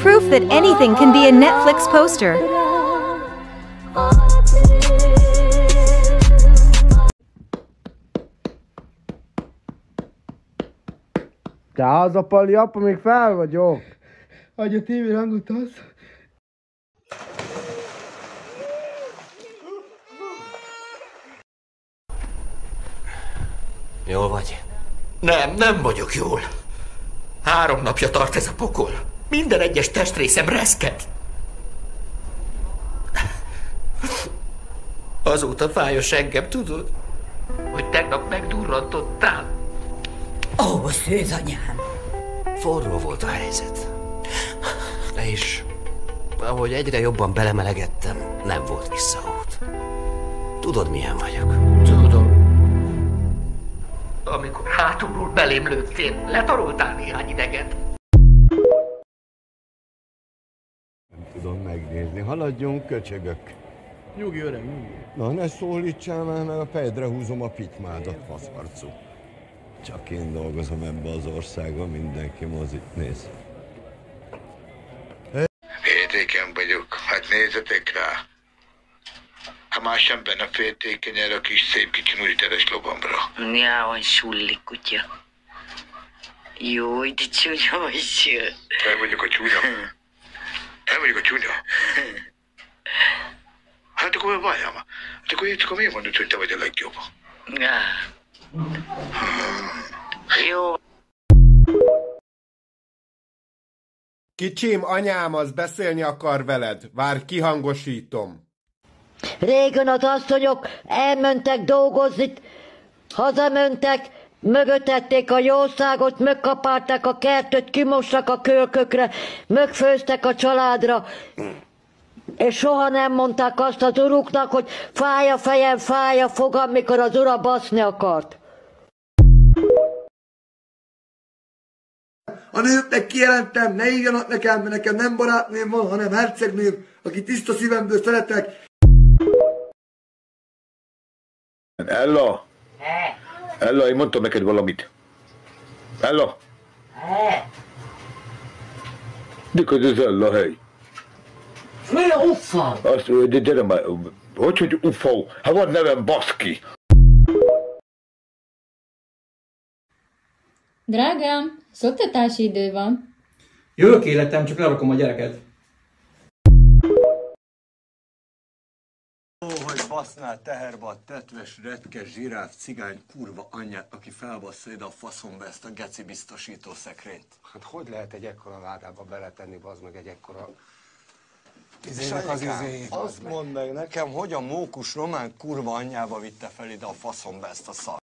proof that anything can be a Netflix poster. Te hazapali, apa, még fel vagyok. Adj a tévé hangot, az. Jól vagy? Nem vagyok jól. 3 napja tart ez a pokol. Minden egyes testrészem reszket. Azóta fáj a seggem, tudod? Hogy tegnap megdurrantottál. Ó, szűz anyám! Forró volt a helyzet. És ahogy egyre jobban belemelegettem, nem volt visszaút. Tudod, milyen vagyok? Tudom. Amikor hátulról belém lőttél, letaroltál néhány ideget. Nem tudom megnézni. Haladjunk, köcsögök. Nyugi, öreg, nyugi. Na, ne szólítsál már, mert a fejedre húzom a pitymádat, faszarcú. Csak én dolgozom ebbe az országban, mindenki mozit néz. Féltékeny vagyok, hát nézzetek rá. Ha más sem benne féltékeny erre a kis szép kicsi nuliteres lobamra. Jaj, sulli kutya. Jó, de csúnya vagy. Én vagyok a csúnya. Én vagyok a csúnya. Hát akkor várjál már. Hát akkor miért mondod, hogy te vagy a legjobb? Jó. Kicsim, anyám az beszélni akar veled. Várj, kihangosítom. Régen az asszonyok elmentek dolgozni, hazamentek, mögötették a jószágot, megkapálták a kertöt, kimostak a kölkökre, megfőztek a családra, és soha nem mondták azt az uruknak, hogy fáj a fejem, fáj a fogam, mikor az ura baszni akart. A nőknek kijelentem, ne írjanak nekem, mert nekem nem barátnőm van, hanem hercegnőm, aki tiszta szívemből szeretek. Ella! Ella, én mondtam neked valamit. Ella! Mikor ez Ella, hely? Mi a uffa? Azt, de gyere már, hogy ufó? Hát van nevem, baszki! Drágám, szoktatási idő van. Jövök életem, csak lerakom a gyereket. Ó, hogy basznál teherbe a tetves, retkes, zsiráf, cigány, kurva anyját, aki felbassza ide a faszomba ezt a geci biztosító szekrényt. Hát hogy lehet egy ekkora ládába beletenni, bazd meg egy ekkora... Azt mondd meg nekem, hogy a mókus román kurva anyjába vitte fel ide a faszomba ezt a szart.